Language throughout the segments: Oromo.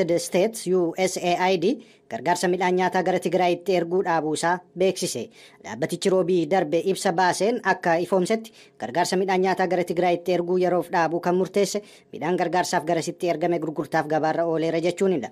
United States USAID gargaarsa midhaan nyaataa gara Tigraayitti erguu dhaabuusaa beeksise. Dhaabbatichi roobii darbe ibsa baaseen akka ifoomsetti gargaarsa midhaan nyaataa gara Tigraayitti erguu yeroof dhaabuu kan murteesse midhaan gargaarsaaf garasitti ergame gurgurtaaf gabaarra ooleera jechuunidha.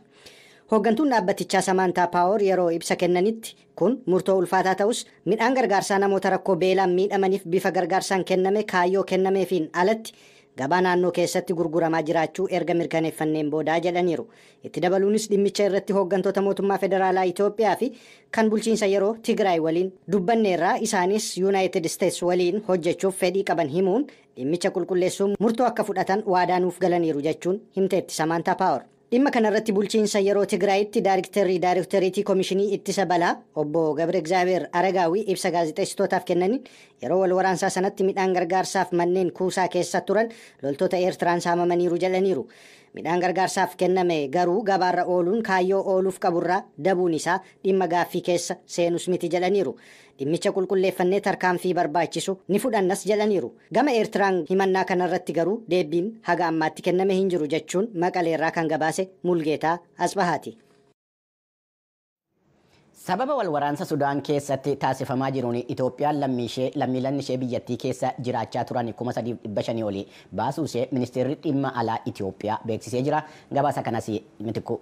Hooggantuun dhaabbatichaa Samantaa Paawer yeroo ibsa kennanitti kun murtoo ulfaataa ta'us midhaan gargaarsaa namoota rakkoo beelaan miidhamaniif bifa gargaarsaan kenname kaayyoo kennameefiin alatti gabaa naannoo keessatti gurguramaa jiraachuu erga mirkaneeffanneen boodaa jedhaniiru. Itti dabaluunis dhimmicha irratti hooggantoota mootummaa federaalaa Itoophiyaa fi kan bulchiinsa yeroo Tigraay waliin dubbanneerraa isaanis United States waliin hojjechuuf fedhii qaban himuun dhimmicha qulqulleessuun murtoo akka fudhatan waadaa nuuf galaniiru jechuun himteetti Samantaa Paawer. Dhimma kanarratti bulchiinsa yeroo Tigraayitti Daayirikteriitii Komishinii Ittisa Balaa obbo Gabre Egzaabeer Aragaawii ibsa gaazexeessitootaaf kennaniin yeroo wal waraansaa sanatti midhaan gargaarsaaf manneen kuusaa keessa turan loltoota Eertiraan saamamaniiru jedhaniiru. Midhaan gargaarsaaf kenname garuu gabaarra ooluun kaayyoo ooluuf qaburraa dabuun isaa dhimma gaaffii keessa seenus miti jedhaniiru. Dhimmicha qulqulleeffannee tarkaanfii barbaachisu ni fudhannas jedhaniiru. Gama Eertiraan himannaa kanarratti garuu deebiin haga ammaatti kenname hin jiru jechuun Maqaleerraa kan gabaase Mulgeetaa Asbahaati. Sababa wal waraansa Sudaan keessatti taasifamaa jiruun Itoophiyaan lammiileen ishee biyyattii keessa jiraachaa turan 3,500 olii baasuu ishee ministeerri dhimma alaa Itoophiyaa beeksisee jira. Gabaasa kanas Mitikuu.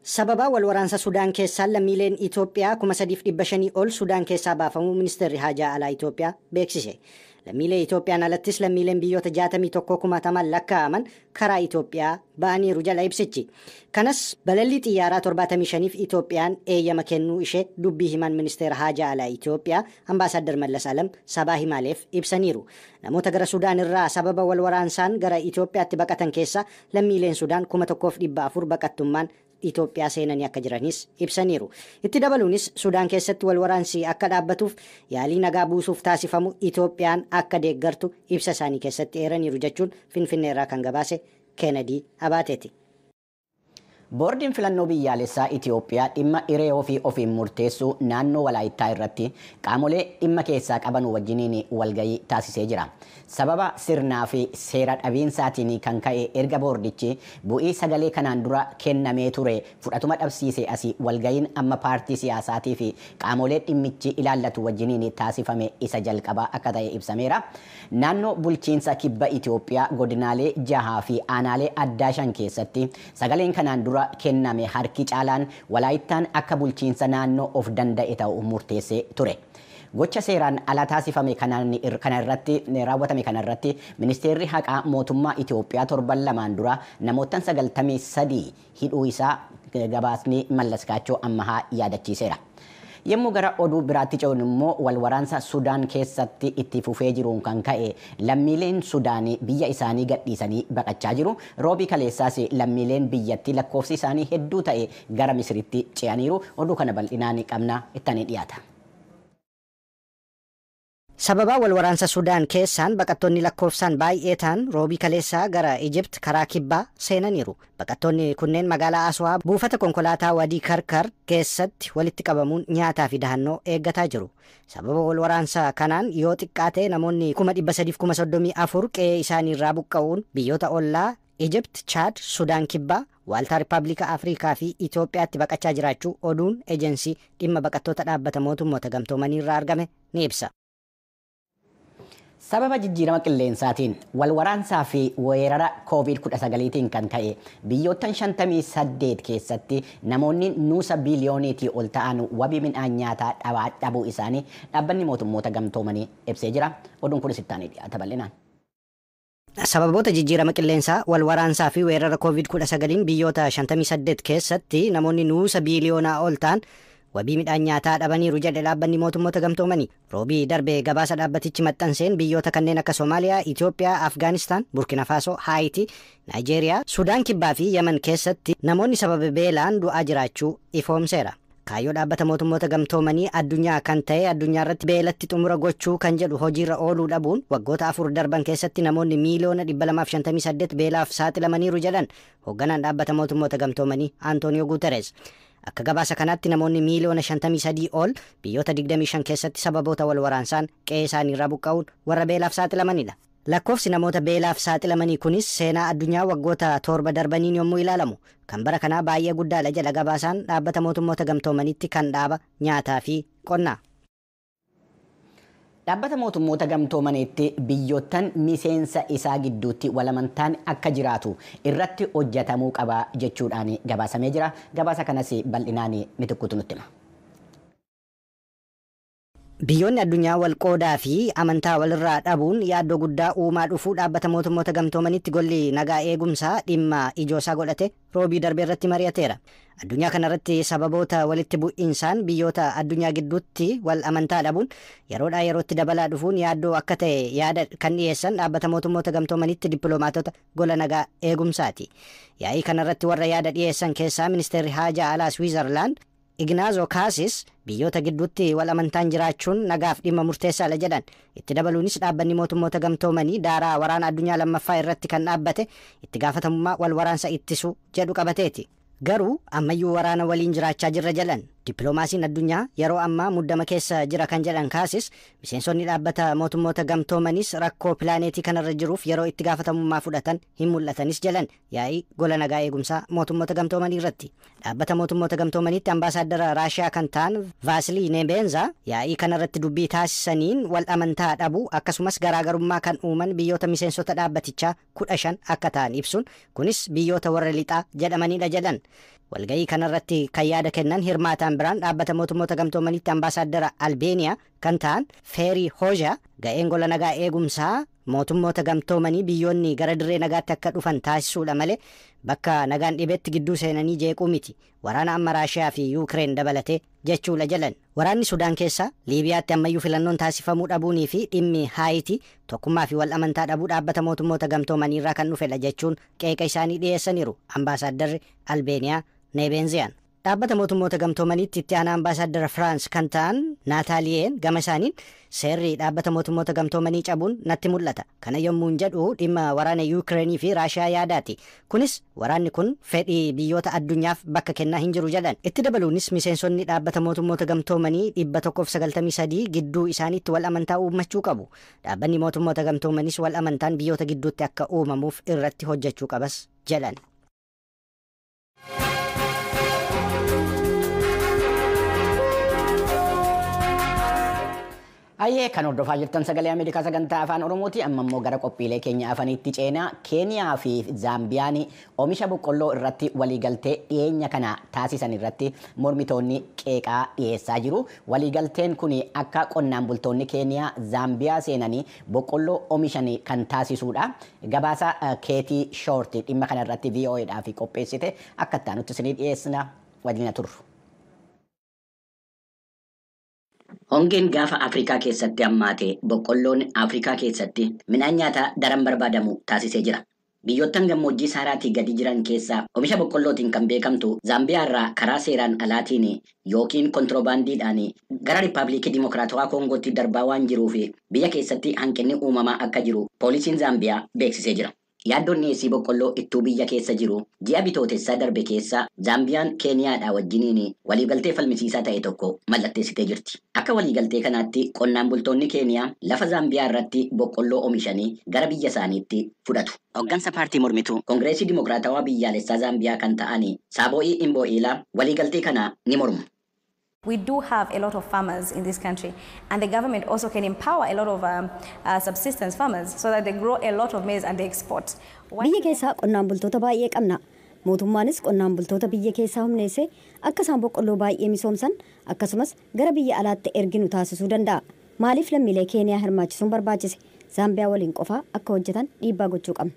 Sababa wal waraansa Sudaan keessaa lammiileen Itoophiyaa 3,500 ol Sudaan keessaa baafamuu ministeerri haajaa alaa Itoophiyaa beeksise. Lammiilee Itoophiyaan alattis lammiileen biyyoota 61,000 lakkaa'aman karaa Itoophiyaa ba'aniiru jala ibsichi. Kanas balallii xiyyaaraa 75f Itoophiyaan eeyyama kennuu ishee dubbii himan ministeera haajaa alaa Itoophiyaa Ambaasaddar Mallas Alam sabaa himaaleef ibsaniiru. Namoota gara Sudaan irraa sababa wal waraansaan gara Itoophiyaatti baqatan keessa lammiileen Sudaan 1,400 baqattummaan Itoophiyaa seenanii akka jiranis ibsaniiru. Itti dabaluunis Sudaan keessatti wal waraansii akka dhaabbatuuf yaalii nagaa buusuuf taasifamu Itoophiyaan akka deeggartu ibsa isaanii keessatti eeraniiru jechuun Finfinneerraa kan gabaase Kennedy Abaateeti. Boordiin filannoo biyyaalessaa Itoophiyaa dhimma hiree ofiin murteessuu naannoo Walaayittaa irratti qaamolee dhimma keessaa qaban wajjiniin walgahii taasisee jira. Sababa sirnaa fi seera dhabiinsaatiin kan ka'e erga boordichi bu'ii sagalee kanaan dura kennamee ture fudhatuma dhabsiise asii walgahiin amma paartii siyaasaatii fi qaamolee dhimmichi ilaallatu wajjiniin taasifame isa jalqabaa akka ta'e ibsameera. Naannoo bulchiinsa kibba Itoophiyaa godinaalee 6 fi aanaalee addaa 5 keessatti sagaleen kanaan dura kenname harki caalaan Walaayittaan akka bulchiinsa naannoo of danda'e ta'u murteessee ture. Gocha seeraan ala taasifame raawwatame kanarratti ministeerri haqaa mootummaa Itoophiyaa 7 dura namoota 93 hidhuu isaa gabaasni Mallaskaachoo ammahaa yaadachiiseera. Yemmuu gara oduu biraatti ce'uun immoo wal waraansa Sudaan keessatti itti fufee jiruun kan ka'e lammiileen Sudaanii biyya isaanii gadhiisanii baqachaa jiru. Roobii kaleessaas lammiileen biyyattii lakkoofsi isaanii hedduu ta'e gara Misiritti ce'aniiru. Oduu kana bal'inaan qabna ittanii dhiyaata. Sababa wal waraansa Sudaan keessaan baqattoonni lakkoofsaan baay'ee ta'an roobii kaleessaa gara Ijipt karaa kibbaa seenaniiru. Baqattoonni kunneen magaalaa Aswaa buufata konkolaataa Wadii Karkar keessatti walitti qabamuun nyaataa fi dahannoo eeggataa jiru. Sababa wal waraansa kanaan yoo xiqqaate namoonni 334 qe'ee isaanii irraa buqqa'uun biyyoota ollaa Ijipt, Chaad, Sudaan kibbaa, Waaltaa Rippaabilika Afrikaa fi Itoophiyaatti baqachaa jiraachuu oduun ejensii dhimma baqattoota dhaabbata mootummoota gamtoomanii irraa argame ni ibsa. Sababa jijjiirama qilleensaatiin wal waraansaa fi weerara COVID-19 kan ka'e biyyoottan 58 keessatti namoonni nuusa biliyooniitii ol ta'an wabii midhaan nyaataa dhabuu isaanii dhaabbanni mootummoota gamtoomanii ibsee jira. Oduun kunis ittaanii dhiyaata bal'inaan. Sababoota jijjiirama qilleensaa wal waraansaa fi weerara COVID-19 biyyoota 58 keessatti namoonni nuusa biliyoonaa ol ta'an wabii midhaan nyaataa dhabaniiru jedhe dhaabbanni mootummoota gamtoomanii. Roobii darbee gabaasa dhaabbatichi maxxanseen biyyoota kanneen akka Soomaaliyaa, Itoophiyaa, Afgaanistaan, Burkina Faasoo, Haayitii, Naayijeeriyaa, Sudaan kibbaa fi Yemen keessatti namoonni sababa beelaan du'aa jiraachuu ifoomseera. Kaayyoo dhaabbata mootummoota gamtoomanii addunyaa kan ta'e addunyaa irratti beelatti xumura gochuu kan jedhu hojiirra ooluu dhabuun waggoota 4 darban keessatti namoonni miiliyoona 258 beelaaf saaxilamaniiru jedhan hoogganaan dhaabbata mootummoota gamtoomanii Antooniyoo Guuteres. Akka gabaasa kanaatti namoonni miiliyoona 53 ol biyyoota 25 keessatti sababoota wal waraansaan qe'ee isaanii irraa buqqa'uun warra beelaaf saaxilamanidha. Lakkoofsi namoota beelaaf saaxilamanii kunis seenaa addunyaa waggoota 7 darbaniin yommuu ilaalamu kan bara kanaa baay'ee guddaadha jedha gabaasaan dhaabbata mootummoota gamtoomaniitti kan dhaaba nyaataa fi qonnaa. Dhaabbata mootummoota gamtoomaniitti biyyoottan miseensa isaa gidduutti walamantaan akka jiraatu irratti hojjetamuu qaba jechuudhaan gabaasamee jira. Gabaasa kanas bal'inaan mitikkuutu nutti hima. Biyyoonni addunyaa wal qoodaa fi amantaa walirraa dhabuun yaaddoo guddaa uumaa dhufuu dhaabbata mootummoota gamtoomaniitti golli nagaa eegumsaa dhimma ijoosaa godhate roobii darbee irratti mari'ateera. Addunyaa kanarratti sababoota walitti bu'insaan biyyoota addunyaa gidduutti wal amantaa dhabuun yeroodhaa yerootti dabalaa dhufuun yaaddoo akka ta'e yaada kan dhiyeessan dhaabbata mootummoota gamtoomaniitti dippiloomaatota gola nagaa eegumsaati. Yaa'ii kanarratti warra yaada dhiyeessan keessaa ministeerri haajaa alaa Swiizerlaand Ignaazo Kaasis biyyoota gidduutti wal amantaan jiraachuun nagaaf dhimma murteessaadha jedhan. Itti dabaluunis dhaabbanni mootummoota gamtoomanii daaraa waraana addunyaa lammaffaa irratti kan dhaabbate itti gaafatamummaa wal waraansa ittisuu jedhu qabateeti. Garuu ammayyuu waraana waliin jiraachaa jirra jedhan. Dippiloomaasiin addunyaa yeroo ammaa muddama keessa jira kan jedhan Kaasis miseensonni dhaabbata mootummoota gamtoomaniis rakkoo pilaaneetii kanarra jiruuf yeroo itti gaafatamummaa fudhatan hin mul'atanis jedhan yaa'ii gola nagaa eegumsaa mootummoota gamtoomanii irratti. Dhaabbata mootummoota gamtoomaniitti ambaasaaddara Raashiyaa kan ta'an Vaasilii Nebenza yaa'ii kanarratti dubbii taasisaniin wal amantaa dhabuu akkasumas garaagarummaa kan uuman biyyoota miseensota dhaabbatichaa 15 akka ta'an ibsuun kunis biyyoota warra lixaa jedhamanidha jedhan. Walga'ii kanarratti kan yaada kennan hirmaataan biraan dhaabbata mootummoota gamtoomaniitti ambaasaaddara Albeeniyaa kan ta'an Feerii Hoozaa ga'een gola nagaa eegumsaa mootummoota gamtoomanii biyyoonni gara dirree nagaatti akka dhufan taasisuudha malee bakka nagaan dhibetti gidduu seenanii jeequu miti. Waraana amma Raashiyaa fi Yuukireen dabalatee jechuudha jedhan. Waraanni Sudaan keessa Liibiyaatti ammayyuu filannoon taasifamuu dhabuunii fi dhimmi Haayitii tokkummaa fi wal amantaa dhabuu dhaabbata mootummoota gamtoomanii irraa kan dhufedha jechuun qeeqa isaanii dhiyeessaniiru ambaasaadarri Albeeniyaa Nebenziyaan. Dhaabbata mootummoota gamtoomaniitti itti aanaa ambaasaaddara Firaans kan ta'an Naataaliyeen gama isaaniin seerri dhaabbata mootummoota gamtoomanii cabuun natti mul'ata. Kana yommuun jedhu dhimma waraana Yuukireenii fi Raashiyaa yaadaati. Kunis waraanni kun fedhii biyyoota addunyaaf bakka kennaa hin jiru jedhan. Itti dabaluunis miseensonni dhaabbata mootummoota gamtoomanii 193 gidduu isaaniitti wal amantaa uumachuu qabu. Dhaabbanni mootummoota gamtoomaniis wal amantaan biyyoota gidduutti akka uumamuuf irratti hojjechuu qabas jedhan. Ayyee kan hordofaa jirtan sagalee Ameerikaa sagantaa afaan Oromooti. Amma immoo gara qophiilee keenya afaniitti ceenaa. Keeniyaa fi Zaambiyaan oomisha boqqolloo irratti waliigaltee dhiyeenya kana taasisan irratti mormitoonni qeeqaa dhiyeessaa jiru. Waliigalteen kun akka qonnaan bultoonni Keeniyaa Zaambiyaa seenanii boqqolloo oomishan kan taasisuudha. Gabaasa Keetii Shoorti dhimma kana irratti VOAdhaaf qopheessite akka itti aanutti isinii dhiyeessina waliin turru. Hongeen gaafa Afrikaa keessatti hammaate boqqolloon Afrikaa keessatti midhaan nyaataa daran barbaadamu taasisee jira. Biyyoottan gammoojjii saaraatii gadi jiran keessaa oomisha boqqollootiin kan beekamtu Zaambiyaa irraa karaa seeraan alaatiin yookiin kontiroobaandiidhaan gara Riippaabilikii Dimokiraatawaa Koongootti darbaa waan jiruuf biyya keessatti hanqinni uumamaa akka jiru poolisiin Zaambiyaa beeksisee jira. Yaaddoon dhiyeessii boqqolloo ittuu biyya keessa jiru ji'a bitootessaa darbe keessa Zaambiyaan Keeniyaadhaa wajjiniin waliigaltee falmisiisaa ta'e tokko mallatteessitee jirti. Akka waliigaltee kanaatti qonnaan bultoonni Keeniyaa lafa Zaambiyaa irratti boqqolloo oomishanii gara biyya isaaniitti fudhatu. Hooggansa paartii mormituu Koongireesii Dimokiraatawaa biyyaalessaa Zaambiyaa kan ta'an Saabo'ii Imbo'eelaa waliigaltee kana ni mormu. We do have a lot of farmers in this country, and the government also can empower a lot of subsistence farmers so that they grow a lot of maize and they export. Biyya keessaa qonnaan bultoota baay'ee qabna. Mootummaanis qonnaan bultoota biyya keessaa humneessee akka isaan boqqolloo baay'ee misoomsan akkasumas gara biyya alaatti erginu taasisuu danda'a. Maaliif lammiilee Keeniyaa hirmaachisuun barbaachise? Zaambiyaa waliin qofaa akka hojjetan dhiibbaa gochuu qabna.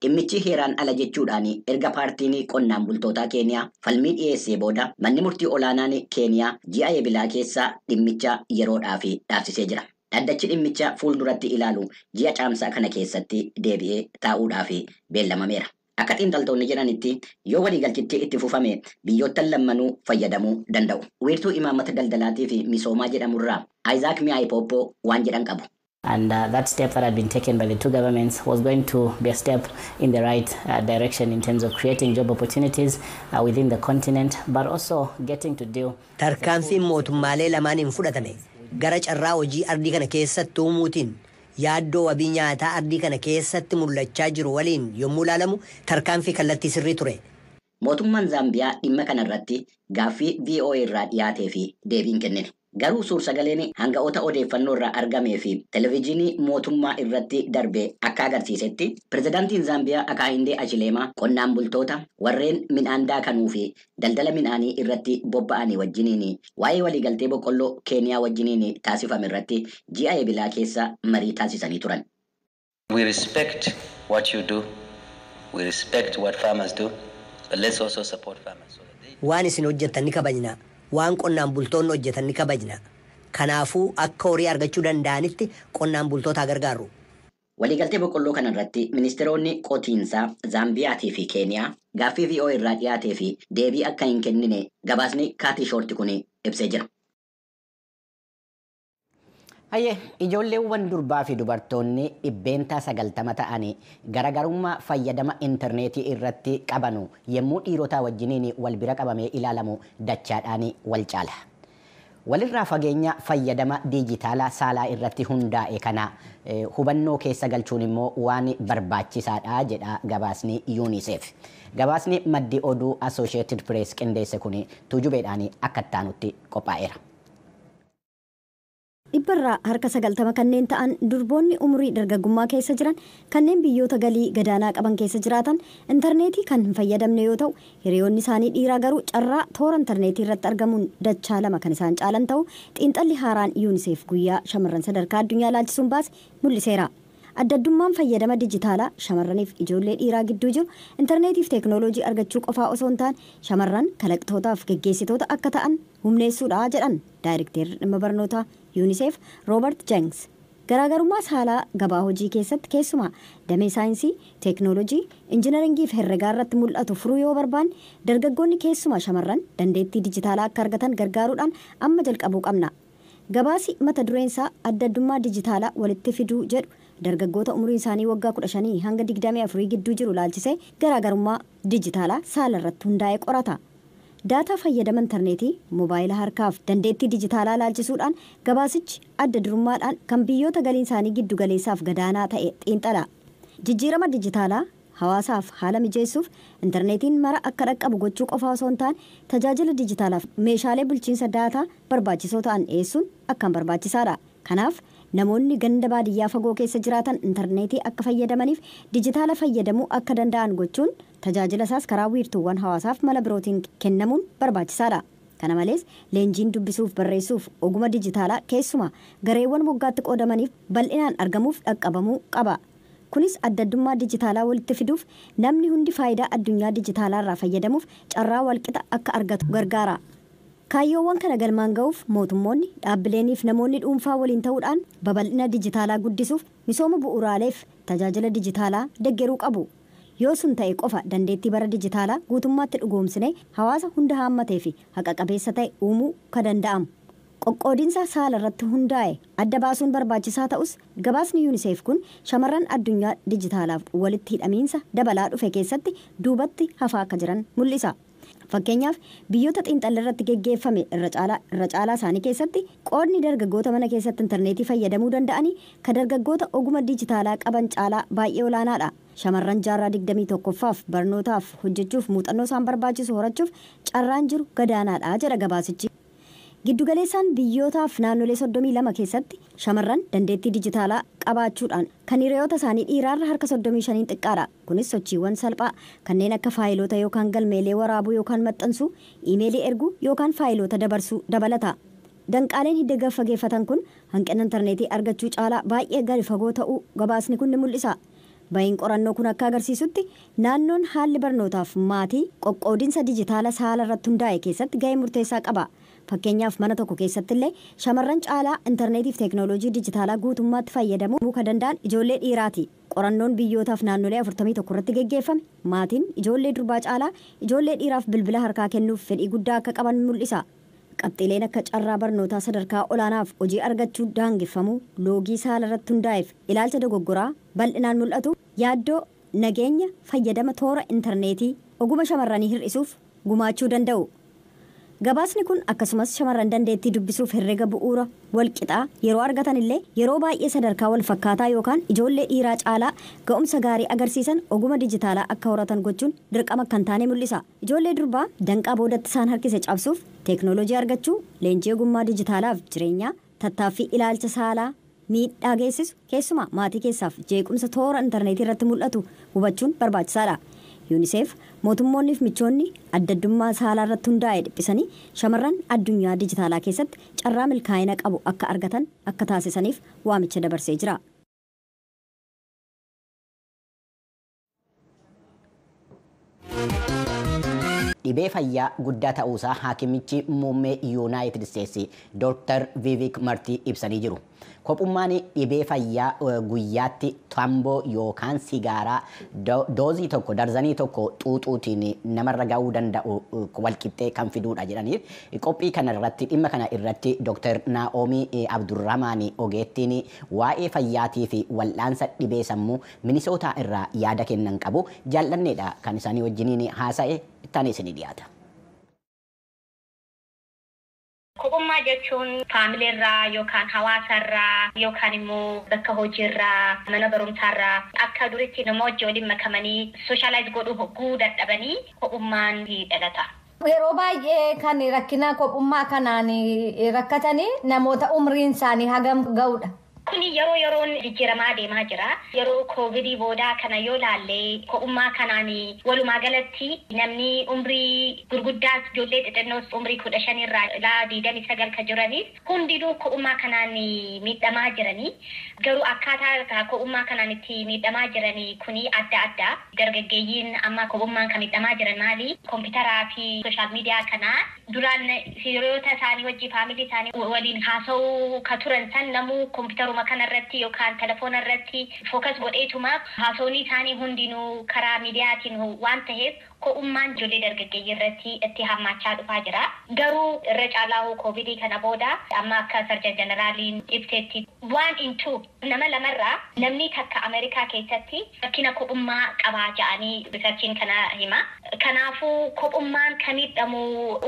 Dhimmichi heeraan ala jechuudhaan erga paartiin qonnaan bultootaa Keeniyaa falmii dhiyeessee booda manni murtii olaanaan Keeniyaa ji'a eebilaa keessa dhimmicha yeroodhaaf dhaabsisee jira. Dhaddachi dhimmicha fuulduratti ilaalu ji'a caamsaa kana keessatti deebi'ee taa'uudhaaf beellamameera. Akka xiinxaltoonni jedhanitti yoo waliigalchitti itti fufame biyyoottan lammanuu fayyadamuu danda'u. Wiirtuu imaammata daldalaatii fi misoomaa jedhamurraa Isaac Mi'aayipoopoo waan jedhan qabu. And that step that had been taken by the two governments was going to be a step in the right direction in terms of creating job opportunities within the continent, but also getting to deal. Tarkaanfiin mootummaalee lamaaniin fudhatame gara carraa hojii ardii kana keessatti uumuutiin yaaddoo wabii nyaataa ardii kana keessatti mul'achaa jiru waliin yommuu ilaalamu tarkaanfii kallattii sirrii ture. Mootummaan Zaambiyaa dhimma kanarratti gaaffii VOA irraa dhiyaatee fi deebii hin kennine. Garuu suur-sagaleen hanga'oota odeeffannoo irraa argamee fi televezyiinii mootummaa irratti darbee akka agarsiisetti pirezidaantiin Zaambiyaa Akaahindee Achileemaa qonnaan bultoota warreen midhaan daakanuu fi daldala midhaanii irratti bobba'anii wajjiniin waa'ee waliigaltee boqqolloo Keeniyaa wajjiniin taasifame irratti ji'a eebilaa keessa marii taasisanii turan. We respect what you do. We respect what farmers do. But let's also support farmers. Waan isin hojjettan ni kabajna. Waan qonnaan bultoonni hojjetan ni kabajna. Kanaafuu akka horii argachuu danda'anitti qonnaan bultoota gargaaru. Waliigaltee boqqolloo kanarratti ministeeronni qotiinsaa Zaambiyaatii fi Keeniyaa gaaffii VOA irraa dhiyaatee fi deebii akka hin kennine gabaasni Kaatii Shoorti kun ibsee jira. Hayyee ijoolleewwan durbaa fi dubartoonni 90% ta'anii garaagarummaa fayyadama intarneetii irratti qabanu yommuu dhiirotaa wajjiniin wal bira qabamee ilaalamu dachaadhaan wal caala. Walirraa fageenya fayyadama diijitaalaa saalaa irratti hundaa'e kana hubannoo keessa galchuun immoo waan barbaachisaadha jedha gabaasni UNICEF. Gabaasni maddi oduu Associated Press qindeesse kun tujubeedhaan akka ittaanutti qophaa'eera. Dhibbarraa harka 90 kanneen ta'an durboonni umurii dargaggummaa keessa jiran kanneen biyyoota galii gadaanaa qaban keessa jiraatan intarneetii kan hin fayyadamne yoo ta'u hiriyoonni isaanii dhiiraa garuu carraa toora intarneetii irratti argamuun dachaa 2 kan isaan caalan ta'u xiinxalli haaraan UNICEF guyyaa shamarran sadarkaa addunyaa ilaalchisuun baase mul'iseera. Addaddummaan fayyadama dijitaalaa shamarraniif ijoollee dhiiraa gidduu jiru intarneetiif teeknooloojii argachuu qofaa osoo hin taane shamarran kalaqtootaaf geggeessitoota akka ta'an humneessuudha jedhan daayirekteerri dhimma barnootaa UNICEF Robert Jenks. Garaagarummaa saalaa gabaa hojii keessatti keessumaa damee saayinsii, teeknooloojii, injiinaringii fi herregaa irratti mul'atu furuu yoo barbaanne dargaggoonni keessumaa shamarran dandeettii dijitaalaa akka argatan gargaaruudhaan amma jalqabuu qabna. Gabaasi mata dureen isaa addaddummaa dijitaalaa walitti fiduu jedhu dargaggoota umuriin isaanii waggaa 15 hanga 24 gidduu jiru ilaalchisee garaagarummaa dijitaalaa saala irratti hundaa'ee qorata. Daataa fayyadama intarneetii moobaayila harkaaf dandeettii dijitaalaa ilaalchisuudhaan gabaasichi adda durummaadhaan kan biyyoota galiin isaanii giddu galeessaaf gadaanaa ta'e xiinxala. Jijjiirama dijitaalaa hawaasaaf haala mijeessuuf intarneetiin mara akka dhaqqabu gochuu qofaa osoo hin taane tajaajila dijitaalaaf meeshaalee bulchiinsa daataa barbaachisoo ta'an dhiyeessuun akkaan barbaachisaadha. Kanaaf namoonni ganda baadiyyaa fagoo keessa jiraatan intarneetii akka fayyadamaniif dijitaala fayyadamuu akka danda'an gochuun tajaajila isaas karaa wiirtuuwwan hawaasaaf mala birootiin kennamuun barbaachisaadha. Kana malees leenjiin dubbisuuf barreessuuf oguma dijitaalaa keessumaa gareewwan moggaatti qoodamaniif bal'inaan argamuuf dhaqqabamuu qaba. Kunis addaddummaa dijitaalaa walitti fiduuf namni hundi faayidaa addunyaa dijitaalaa irraa fayyadamuuf carraa walqixa akka argatu gargaara. Kaayyoowwan kana galmaan ga'uuf mootummoonni dhaabbileeniif namoonni dhuunfaa waliin ta'uudhaan babal'ina dijitaalaa guddisuuf misooma bu'uuraaleef tajaajila dijitaalaa deeggaruu qabu. Yoo sun ta'e qofa dandeettii bara dijitaalaa guutummaatti dhugoomsine hawaasa hunda haammatee fi haqa qabeessa ta'e uumuu kan danda'amu. Qoqqoodinsa saala irratti hundaa'e adda baasuun barbaachisaa ta'us gabaasni UNICEF kun shamarran addunyaa dijitaalaaf walitti hidhamiinsa dabalaa dhufe keessatti duubatti hafaa akka jiran mul'isa. Fakkeenyaaf biyyoota xiinxalli irratti geggeeffame irra caalaa isaanii keessatti qoodni dargaggoota mana keessatti intarneetii fayyadamuu danda'anii kan dargaggoota oguma dijitaalaa qaban caalaa baay'ee olaanaadha. Shamarran jaarraa 21ffaaf barnootaaf hojjechuuf muuxannoo isaan barbaachisu horachuuf carraan jiru gadaanaadha jedha gabaasichi. Giddugaleessaan biyyootaaf naannolee 32 keessatti shamarran dandeettii dijitaalaa qabaachuudhaan kan hiriyoota isaanii dhiiraarra harka 35 xiqqaadha. Kunis sochiiwwan salphaa kanneen akka faayilota yookaan galmeelee waraabuu yookaan maxxansuu, iimeelii erguu yookaan faayilota dabarsuu dabalata. Danqaaleen hidda fageeffatan kun hanqina intarneetii argachuu caalaa baay'ee gadi fagoo ta'uu gabaasni kun ni mul'isa. Bayin qorannoo kun akka agarsiisutti naannoon haalli barnootaaf maatii qoqqoodinsa dijitaala saala irratti hundaa'e keessatti gahee murteessaa qaba. Fakkeenyaaf mana tokko keessatti illee shamarran caalaa intarneetiif teeknooloojii dijitaalaa guutummaatti fayyadamuu kan danda'an ijoollee dhiiraati. Qorannoon biyyootaaf naannolee 41 irratti geggeeffame maatiin ijoollee durbaa caalaa ijoollee dhiiraaf bilbila harkaa kennuuf fedhii guddaa akka qaban mul'isa. Qabxiileen akka carraa barnootaa sadarkaa olaanaaf hojii argachuu daangeffamuu loogii saala irratti hundaa'eef ilaalcha dogoggoraa bal'inaan mul'atu yaaddoo nageenya fayyadama toora intarneetii oguma shamarranii hir'isuuf gumaachuu danda'u. Gabaasni kun akkasumas shamarran dandeettii dubbisuuf herrega bu'uura walqixaa yeroo argatan illee yeroo baay'ee sadarkaa wal fakkaataa yookaan ijoollee dhiiraa caalaa ga'umsa gaarii agarsiisan oguma dijitaalaa akka horatan gochuun dirqama kan taane mul'isa. Ijoollee durbaa danqaa boodatti isaan harkise cabsuuf teeknooloojii argachuu, leenjii ogummaa dijitaalaaf jireenyaa, tattaaffii ilaalcha saalaa miidhaa geessisu keessumaa maatii keessaaf jeequmsa toora intarneetii irratti mul'atu hubachuun barbaachisaadha. UNICEF mootummoonni fi michoonni adda addummaa saalaa irratti hundaa'e dhiphisanii shamarran addunyaa dijitaalaa keessatti carraa milkaa'ina qabu akka argatan akka taasisaniif waamicha dabarsee jira. Dhibee fayyaa guddaa ta'uusaa haakimichi muummee Yuunaayitid Isteetsi Dr. Vivek Martii ibsanii jiru. Kophummaan dhibee fayyaa guyyaatti tamboo yookaan sigaaraa doozii tokko darzanii tokko xuuxuutiin namarra ga'uu danda'u walqixxee kan fiduudha jedhanii qophii kana irratti dhimma kana irratti Dr. Naa'omii Abdurrahmaan Ogeettiin waa'ee fayyaatii fi wal'aansa dhibee sammuu Minisootaa irraa yaada kennan qabu jaallanneedha kan isaanii wajjiniin haasa'e ittaanee isinii dhiyaata. Kophummaa jechuun faamiliirraa yookaan hawaasarraa yookaan immoo bakka hojiirraa mana barumsaarraa akka duritti nama wajjin waliin makamanii sooshaalaayis godhuu hogguu dadhabanii kophummaan dhalata. Yeroo baay'ee kan rakkina kophummaa kanaan rakkatanii namoota umriin isaanii hagam ga'udha. Kuni yeroon jijjiiramaa deemaa jira. Yeroo koovidii boodaa kana yoo laallee kophummaa kanaan walumaa galatti namni umrii gurguddaas ijoollee xixinnoos umrii 15 irraa ilaa 29 kan jiraniif hundinuu kophummaa kanaan miidhamaa jiranii. Garuu akkaataa kophummaa kanaan itti miidhamaa jiranii kuni adda adda. Dargaggeeyyiin amma kophummaan kan miidhamaa jiran maali? Kompiitaraa fi sooshaal miidiyaa kana duraan hiriyoota isaanii wajjin faamilii isaanii waliin haasa'uu ka turan san namuu kompiitaruma kanarratti yookaan telefoona irratti fookas godheetumaaf haasawni isaanii hundinuu karaa miidiyaatiin waan ta'eef kophummaan ijoollee dargaggeeyyii irratti itti hammaachaa dhufaa jira. Garuu irra caalaa koovidii kana booda amma akka sarjan jeneraaliin ibsetti 1 in 2 nama lamarraa namni takka Ameerikaa keessatti rakkina kophummaa qabaa jedhanii riisarchiin kana hima. Kanaafuu kophummaan kan miidhamu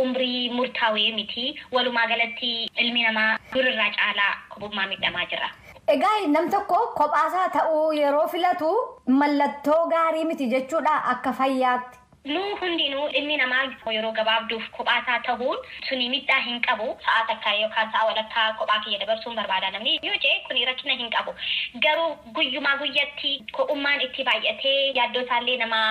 umrii murtaawee miti. Walumaa galatti ilmi namaa durirraa caalaa kophummaa miidhamaa jira. Egaa nam tokko kophaasaa ta'uu yeroo filatu mallattoo gaarii miti jechuudha akka fayyaatti. Nu hundinuu ilmi namaa yeroo gabaabduuf kophaasaa ta'uun suni miidhaa hin qabu. Sa'a takka yookaan sa'a walakkaa kophaa kiyya dabarsuun barbaada namni yoo jee kuni rakkina hin qabu. Garuu guyyumaa guyyatti kophummaan itti baay'atee yaaddoo isaallee nama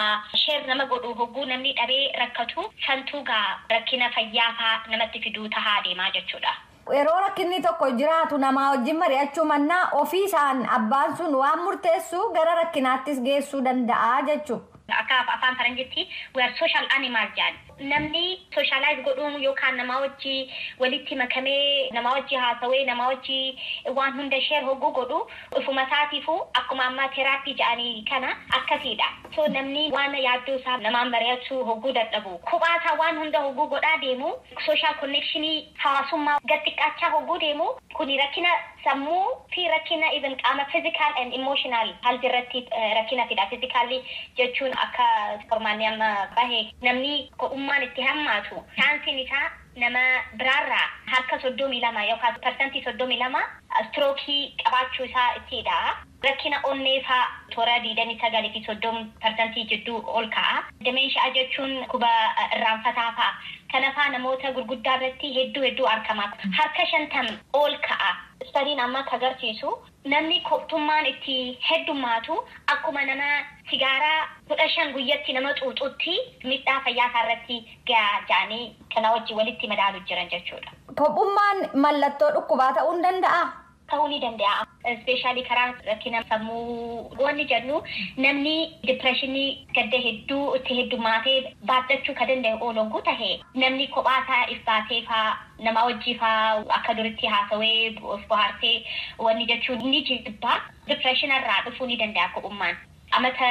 sheer nama godhu hogguu namni dhabee rakkatu santuu gaa rakkina fayyaa namatti fiduu tahaa deemaa jechuudha. Yeroo rakkinni tokko jiraatu namaa wajjin mari'achuu mannaa ofii isaan abbaan sun waan murteessu gara rakkinaattis geessuu danda'a jechuudha. Akka afaan faranjitti we are social animals jedhan. Namni sooshaalaayis godhuun yookaan nama wajjin walitti makamee nama wajjin haasawee nama wajjin waan hunda sheer hogguu godhu ufuma isaatiifuu akkuma ammaa teraappii jedhanii kana akkasiidha. So namni waan yaaddoo isaa namaan mari'achuu hogguu dadhabu. Kophaasaa waan hunda hogguu godhaa deemu sooshaal konnekshinii hawaasummaa gad xiqqaachaa hogguu deemu kuni rakkina sammuu fi rakkina even qaama physical and emotional health irratti rakkina fida. Physically jechuun akka formaanni amma bahe namni kophummaan itti hammaatu chaansiin isaa nama biraarraa harka 32 yookaan persentii 32 strookii qabaachuu isaa ittidha. Rakkina onneefaa toora 29 fi 30% jidduu ol ka'a. Dimenshiyaa jechuun kuba irraanfataa fa'a. Kanafaa namoota gurguddaa irratti hedduu argama. Harka 50 ol ka'a. Studiin amma agarsiisu namni kophummaan itti heddummaatu akkuma nama sigaaraa 15 guyyatti nama xuuxutti miidhaa fayyaa irratti gahaa jaanii kana wajjin walitti madaalu jiran jechuudha. Kophummaan mallattoo dhukkubaa ta'uu ni danda'a? Ta'uu ni danda'a. Especially karaa rakkina sammuu wanni jennu namni depressionii gadda hedduu itti heddummaatee baaddachuu kan danda'u oolonguu tahee namni kophaasaa if baatee faa nama wajjii faa akka duritti haasawee of bohaarsee wanni jechuun ni jibbaa depression irraa dhufuu ni danda'a kophummaan. Amata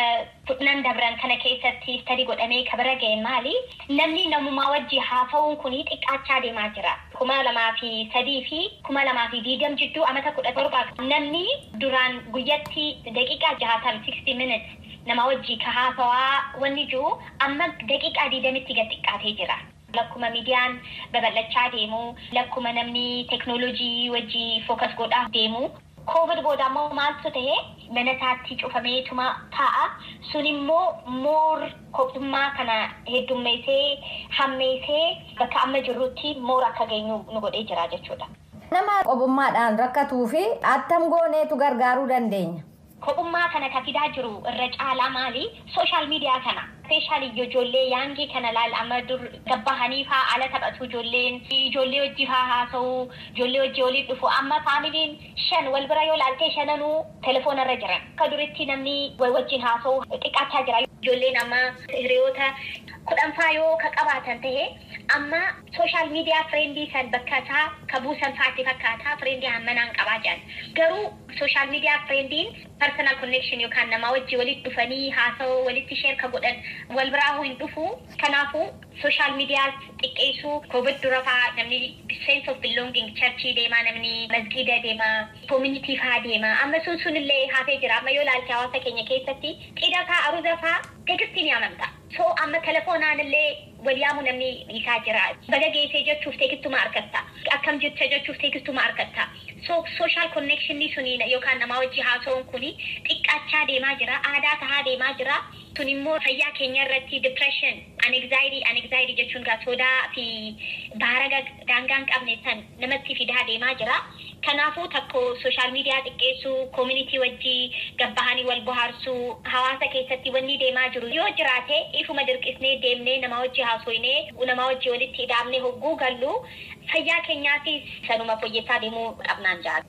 10 dabran kana keessatti study godhamee kabara ga'e maali namni namumaa wajjii haasawuun kuni xiqqaachaa deemaa jira. 2003 fi 2020 jidduu amata 17 namni duraan guyyatti daqiiqaa 60 minutes nama wajjii ka haasawaa wanni jiru amma daqiiqaa 20tti gad xiqqaatee jira. lakkuma miidiyaan babal'achaa deemu lakkuma namni teknoolojii wajji focus godhaa deemu covid booda ammoo maaltu ta'e mana isaatti cufameetuma taa'a sun immoo moor koptummaa kana heddummeessee hammeessee bakka amma jirrutti moor akka geenyu nu godhee jira jechuudha. Nama qobummaadhaan rakkatuu fi attam gooneetu gargaaruu dandeenya. Kopummaa kana ka fidaa jiru irra caalaa maali? Social media kana. Especially ijoollee yaangii kana laal amma dur gabbahanii faa ala taphatu ijoollee wajji faa haasa'u ijoollee wajji waliin dhufu amma faamiliin 5 wal bira yoo laaltee 5 telefoona irra jiran. Akka duritti namni wajjin haasa'u xiqqaachaa jira. Ijoolleen amma hiriyoota 10 faa yoo ka qabaatan ta'e amma social media friendly san bakka isaa ka buusan faatti fakkaataa friendly hammanaan qabaa jiran. Garuu social media friendly personal connection yookaan nama wajji walitti dhufanii haasa'u walitti share ka godhan wal biraa hin dhufu. Kanaafuu social media xiqqeessuu covid dura faa namni sense of belonging churchii deemaa namni masgiida deemaa community faa deemaa amma sunillee hafee jira. Amma yoo ilaalte hawaasa keenya keessatti cidha faa aruuza faa teekstii ni amanta. So amma telefoonaan illee waliyaamu namni isaa jira. Baga geessee jechuuf teekstuma argatta. Akkam jette jechuuf teekstuma argatta. So social connection ni suni yookaan nama wajji haasa'uun kuni xiqqaachaa deemaa jira. Aadaa tahaa deemaa jira. Sun immoo fayyaa keenya irratti depression, anxiety jechuun gaa sodaa fi baara daangaan qabne san namatti fidaa deemaa jira. Kanaafuu takko social media xiqqeessuu, community wajji gabbahanii wal bohaarsuu, hawaasa keessatti wanni deemaa jiru yoo jiraate ifuma dirqisnee deemnee nama wajji haasoinee nama wajji walitti hidhaamnee hogguu gallu fayyaa keenyaafis sanuma fooyyessaa deemuu qabnaan jira.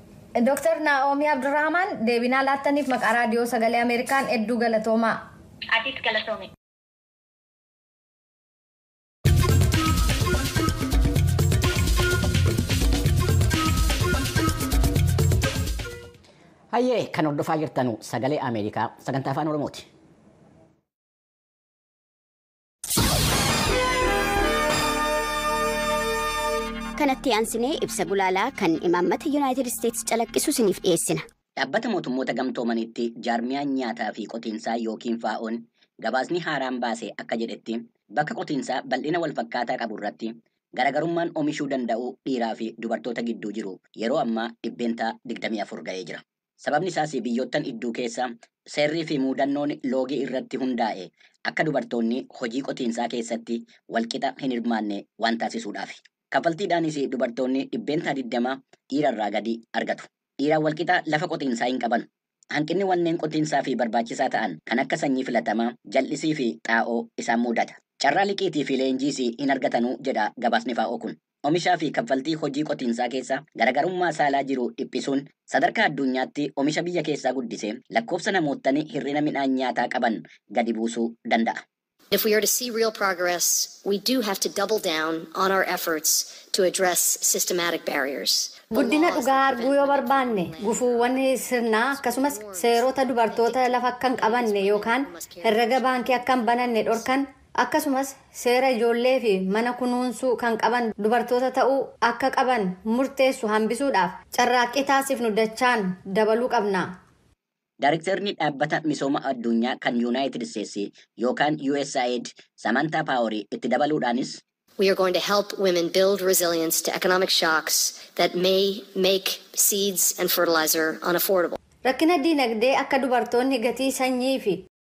Dr. Naomi Abdurrahman deebinaa laattaniif maqaa raadiyoo sagalee Ameerikaan hedduu galatoomaa. Atis galatoome. Hayyee kan hordofaa jirtanu sagalee Ameerikaa sagantaa afaan Oromooti. Kanatti aansinee ibsa gulaalaa kan imaammata Yuunaayitid Isteetsi calaqqisu isiniif dhiyeessina. Dhaabbata mootummoota gamtoomanitti jaarmiyaan nyaataa fi qotiinsaa yookiin faa'oon gabaasni haaraan baase akka jedhetti bakka qotiinsaa bal'ina wal fakkaataa qabu irratti garaagarummaan oomishuu danda'u dhiiraa fi dubartoota gidduu jiru yeroo ammaa 24% ga'ee jira. Sababni isaas biyyoottan idduu keessa seerrii fi muudannoon loogii irratti hundaa'e akka dubartoonni hojii qotiinsaa keessatti walqixa hin hirmaanne waan taasisuudhaaf. Kaffaltiidhaanis dubartoonni 20% dhiirarraa gadi argatu. Dhiiraan walqixa lafa qotiinsaa hin qaban. Hanqinni wanneen qotiinsaa fi barbaachisaa ta'an kan akka sanyii filatamaa, jal'isii fi xaa'oo isaan mudata. Carraa liqiitii fi leenjiis hin argatanuu jedha gabaasni faa'oo kun. Oomishaa fi kaffaltii hojii qotiinsaa keessa garaagarummaa saalaa jiru dhiphisuun sadarkaa addunyaatti oomisha biyya keessaa guddisee lakkoofsa namootni hir'ina midhaan nyaataa qaban gadi buusuu danda'a. If we are to see real progress, we do have to double down on our efforts to address systematic barriers. Guddina dhugaa arguu yoo barbaanne gufuuwwan sirnaa akkasumas seerota dubartoota lafa akka hin qabanne yookaan herrega baankii akka hin bananne dhorkan akkasumas seera ijoollee fi mana kunuunsuu kan qaban dubartoota ta'uu akka qaban murteessu hambisuudhaaf carraaqqii taasifnu dachaan dabaluu qabna. Daarektarri dhaabbata misooma addunyaa kan Yuunaayitid Isteetsi yookaan USAID Samantha Power itti dabaluudhaanis we are going to help women build resilience to economic shocks that may make seeds and fertilizer unaffordable. Rakkina diinagdee akka dubartoonni gatii sanyii fi